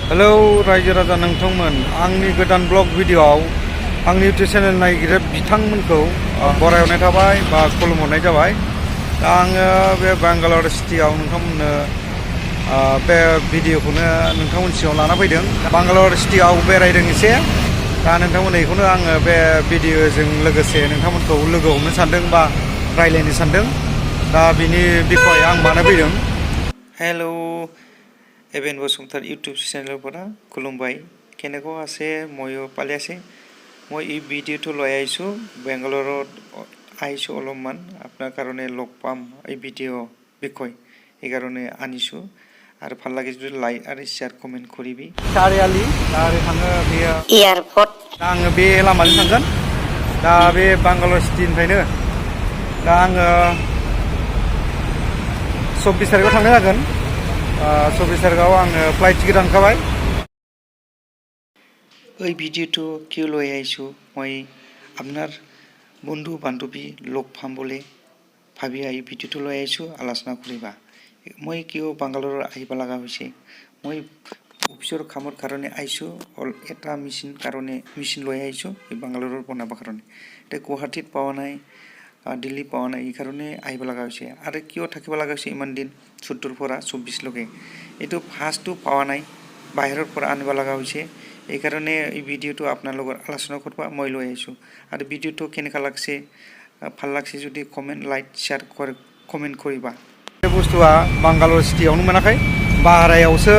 Hello रायजो राजा नोंथांमोन आंनि गोदान ब्लग भिडिअआव आंनि इउटिउब चेनेल नायगिरि बिथांमोनखौ बरायहरनाय थाबाय बा खुलुमहरनाय जाबाय। दा आङो बे बेंगालर सिटियाव नोंथांमोननो बे भिडिअखौनो नोंथांमोननि सिगाङाव लाना फैदों। बेंगालर सिटियाव बेरायदों एसे। दा नोंथांमोन बेखौनो आङो बे भिडिअजों लोगोसे नोंथांमोनखौ लोगो हमनो सानदों बा रायज्लायनो सानदों। दा बिनि बिखय आं बानाय फैदों। हेलौ एबेन बसुमतार यूट्यूब चैनल पर खुलुमबाय केनेको आसे मयो पालियासे মই এই ভিডিওটো লৈ আইছো বেংগালুৰুত আইছো অলপমান আপনার কারণে লগ পাম এই ভিডিও বিষয় এই কারণে আনিছো আর ভাল লাগে যদি লাইক আর শেয়ার কমেন্ট করিবি চারিয়ালি আর थाङो बेयो एयारपोर्ट आङो बे लामाजों थांगोन दा बे बेंगालुरु सिटिनिफ्रायनो दा आङो 24 तारिखआव थांनो जागोन 24 तारिखआव आङो फ्लाइट टिकेट दानखाबाय। এই ভিডিওটো কিয় লৈ আইছো মই আপনার বন্ধু বান্ধবী লগ পাম বলে ভাবি এই ভিডিওটো লৈ আইছো আলোচনা কৰিবা। মই কিয় বেংগালুৰু আহিব লগা হৈছে মই অফিসৰ কামৰ কাৰণে আইছো এটা মেচিন লৈ আইছো এই বেংগালুৰুৰ বনাব কাৰণে এটা গুৱাহাটীত পোৱা নাই দিল্লী পোৱা নাই এই কাৰণে আহিব লগা হৈছে আৰু কিয় থাকিব লগা হৈছে ইমান দিন 14 পৰা 24 লগে এইটো ফাৰ্ষ্টটো পোৱা নাই বাহিৰৰ পৰা আনিব লগা হৈছে এই কাৰণে এই ভিডিওটো আপনার লগত আলোচনা করবা মই লৈ আইছো আর ভিডিওটো কেনেকা লাগছে ভাল লাগছে যদি কমেন্ট লাইক শেয়ার করে কমেন্ট করিবা। बे बुस्थुआ बेंगालुरु सिटियावनो मोनाखै बाहेरायावसो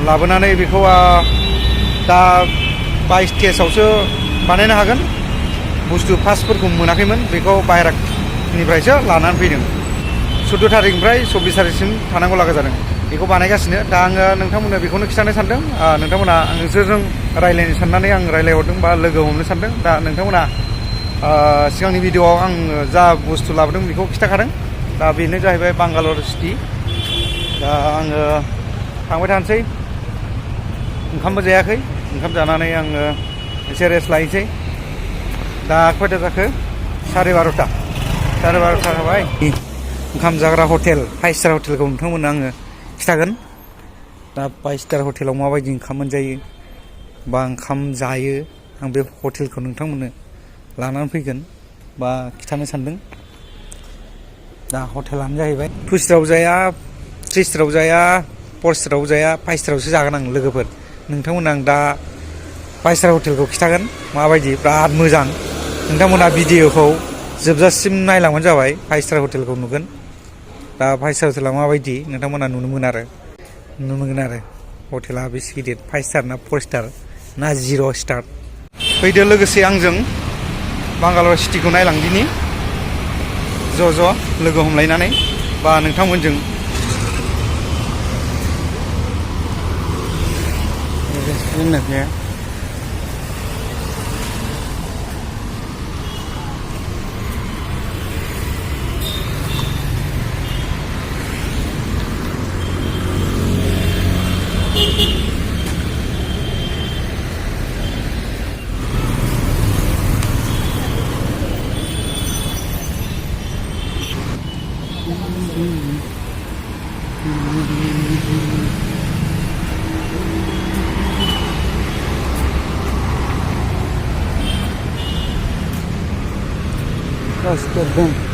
लाबोनानै बेखौ दा 22 स्टेजआवसो बानायनो हागोन बुस्थु फार्स्टफोरखौ मोनाखैमोन बेखौ बाहेरानिफ्रायसो लानानै फैदों 14 तारिखनिफ्राय 24 तारिखसिम थानांगौ लागा जादों बेखौ बानायगासिनो दा आङो नोंथांमोननो बेखौनो खिथानो सानदों नोंथांमोना आंजों रायलायनो साननानै आं रायलायहरदों बा लोगो हमनो सानदों दा नोंथांमोना सिगांनि भिडिअआव आं जा बुस्थु लाबोदों बेखौ खिथाखादों दा बेनो जाहैबाय बेंगालुरु सिटि दा आङो थांबाय थानोसै ओंखामबो जायाखै ओंखाम जानानै आङो एसे रेस्ट लायनोसै दा खयथा जाखो 12:30 जाबाय ओंखाम जाग्रा हटेल 5 स्टार हटेलखौ नोंथांमोननो आङो खिथागोन दा 5 स्टार हटेलाव माबायदि ओंखाम मोनजायो बा ओंखाम जायो आं बे हटेलखौ नोंथांमोननो लानानै फैगोन बा खिथानो सानदों। दा हटेलानो जाहैबाय 2 स्टाराव जाया 3 स्टाराव जाया 4 स्टाराव जाया 5 स्टारावसो जागोन आं लोगोफोर नोंथांमोननो आं दा 5 स्टार हटेलखौ खिथागोन माबायदि बिराद मोजां नोंथांमोना भिडिअखौ जोबजासिम नायलांबानो जाबाय 5 स्टार हटेलखौ नुगोन दा 5 स्टार हटेला माबायदि नोंथांमोना नुनो मोनगोन आरो हटेला बेसे गिदिर 5 स्टार ना 4 स्टार ना 0 स्टार फैदो लोगोसे आंजों बेंगालुरु सिटिखौ नायलांदिनि ज' लोगो हमलायनानै बा नोंथांमोनजों Astagfirullah.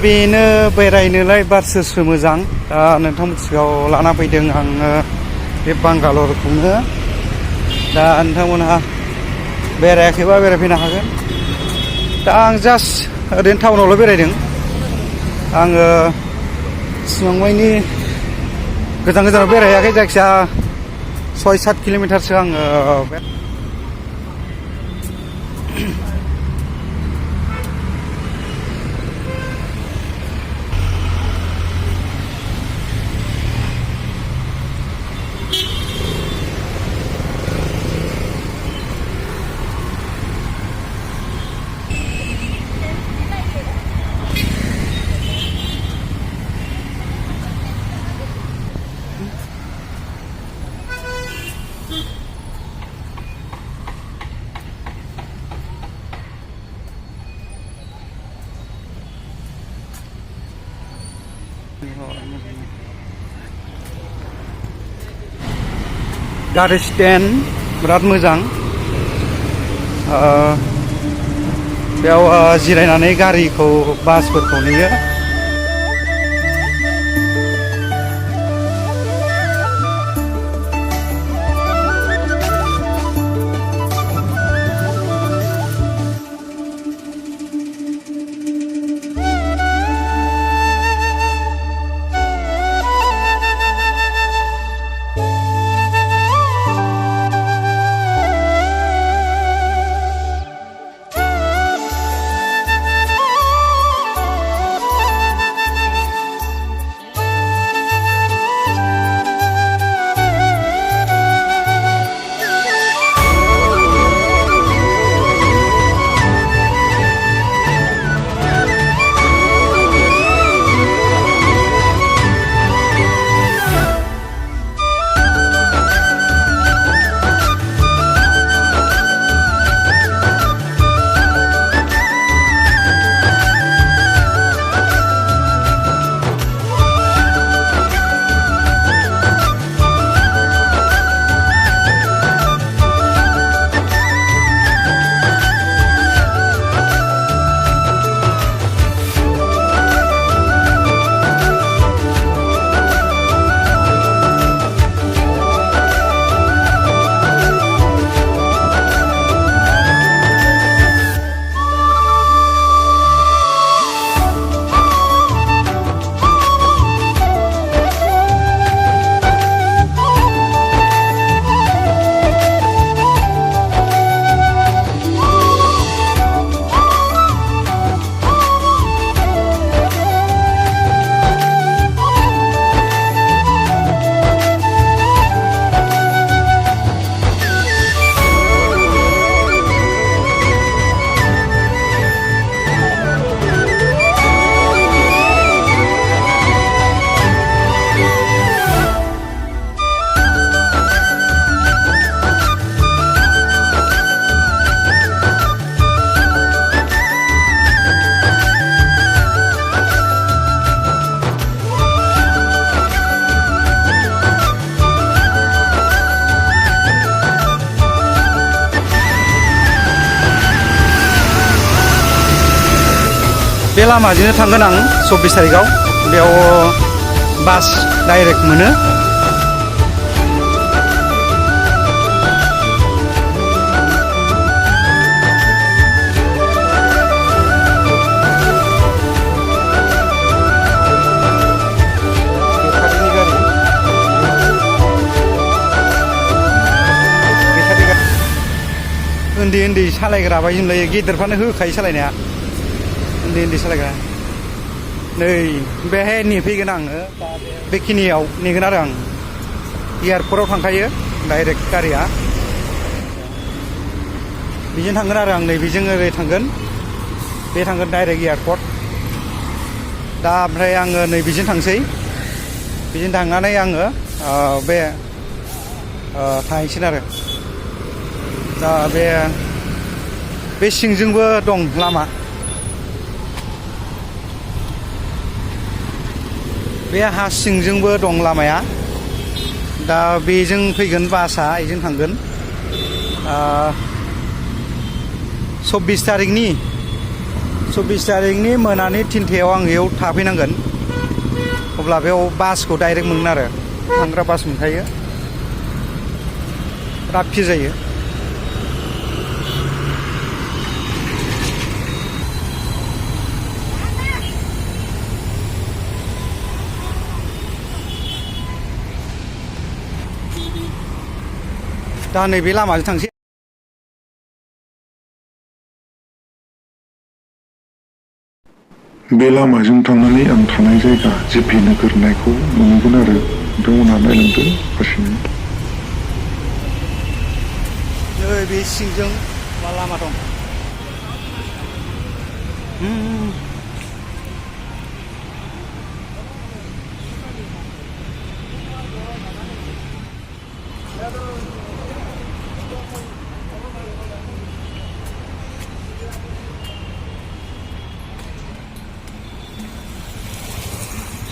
बेनो बेरायनोलाय बारसोसो मोजां दा नोंथांमोन सिगाङाव लाना फैदों आङो बे बेंगालुरुखौनो दा नोंथांमोनहा बेरायाखैबा बेरायफैनो हागोन दा आं जास्ट ओरैनो टाउनावल' बेरायदों आङो सिमांमानि गोजान गोजानाव बेरायाखै जायखिया 6-7 किल'मिटारसो आङो गारि स्टेन्ड बिराद मोजां बेयाव जिरायनानै गारिखौ बासफोरखौ नेयो बे लामाजोंनो थांगोन आं 24 तारिखआव बेयाव बास डाइरेक्ट मोनो उन्दै सालायग्रा बायदिलाय गेदेरफ्रानो होखायो सालायनाया उन्दै सालायग्रा नै बेहाय नेफैगोन आङो बेखिनियाव नेगोन आरो आं एयारपर्टआव थांखायो डाइरेक्ट गारिया बेजों थांगोन आरो आं नै बेजों ओरै थांगोन बे थांगोन डाइरेक्ट एयारपर्ट दा ओमफ्राय आङो नै बेजों थांसै बेजों थांनानै आङो बे थाहैसिगोन आरो दा बे सिंजोंबो दं लामा बे हा सिंजोंबो दं लामाया दा बेजों फैगोन बासआ बेजों थांगोन 24 तारिखनि मोनानि 3थायाव आं बेयाव थाफैनांगोन अब्ला बेयाव बासखौ डाइरेक्ट मोनगोन आरो थांग्रा बास मोनखायो बिराद फिर जायो दा नैबे लामाजों थांसै बे लामाजों थांनानै आं थानाय जायगा जिपि नोगोर होननायखौ नुगोन आरो नोंथांमोनहा नायलांदो फारसेनो नै बे सिंजों मा लामा दं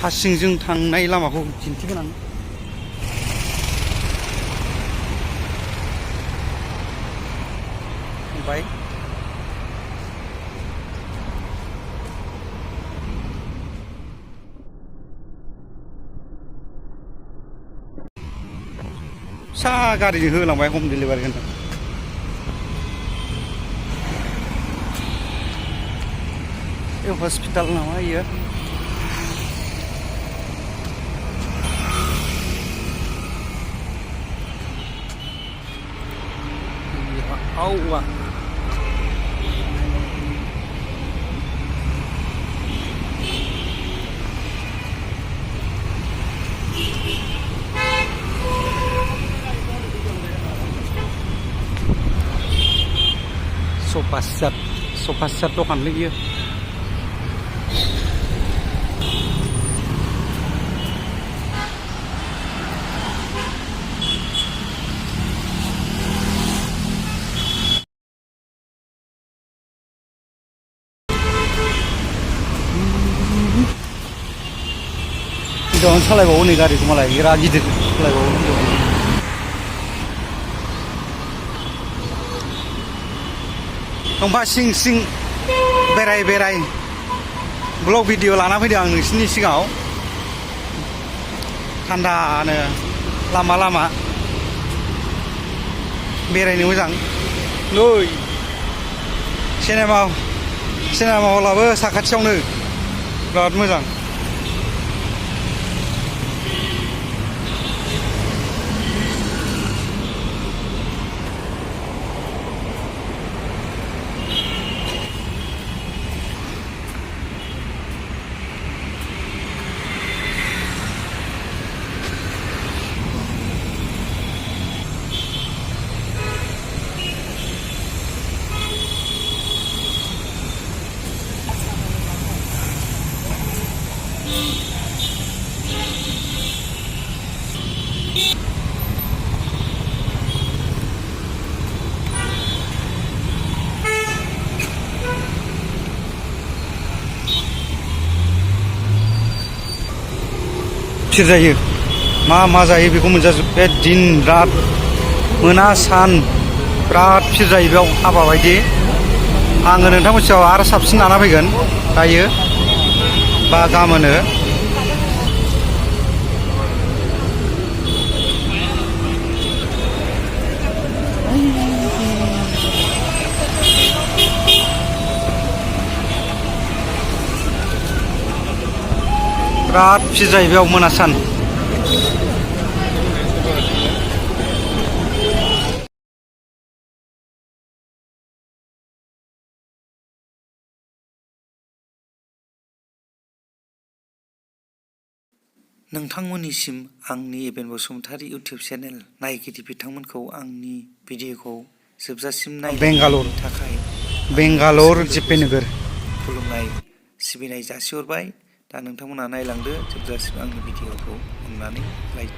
हा सिंजों थांनाय लामाखौ दिन्थिगोन आं ओमफ्राय फिसा गारिजों होलांबाय हम डिलिभारि होनो बे हस्पिटाल नामा इयो औवा sofa set दखान लैयो हिनजावानो सालायबावो नै गारिखौ मालाय बिराद गिदिर सालायबावो दंफां सिं सिं बेराय ब्लग भिडिअ लाना फैदों आं नोंसिनि सिगाङाव थान्दानो लामा बेरायनो मोजां नै सिनेमा हलाबो साखाथियावनो बिराद मोजां फिर जायो मा जायो बेखौ मोनजाजोबबाय दिन रात मोना सान बिराद फिर जायो बेयाव हाबा बायदि आङो नोंथांमोन सिगाङाव आरो साबसिन लाना फैगोन दायो बा गाबोनो बिराद फिर जायो बेयाव मोना सान नोंथांमोननिसिम आंनि एबेन बसुमतारी इउटिउब चेनेल नायगिरि बिथांमोनखौ आंनि भिडिअखौ जोबजासिम नायनायनि थाखाय बेंगालर जिपि नोगोर खुलुमनाय सिबिनाय जासिहरबाय दा नोंथांमोना नायलांदो जोबजासिम आंनि भिडिअखौ अननानै लाइक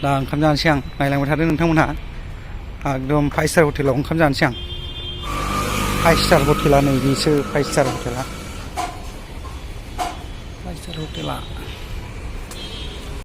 दा ओंखाम जानोसै आं नायलांबाय थादो नोंथांमोनहा एकदम 5 स्टार हटेलाव ओंखाम जानोसै आं 5 स्टार हटेला नै बेसो 5 स्टार हटेला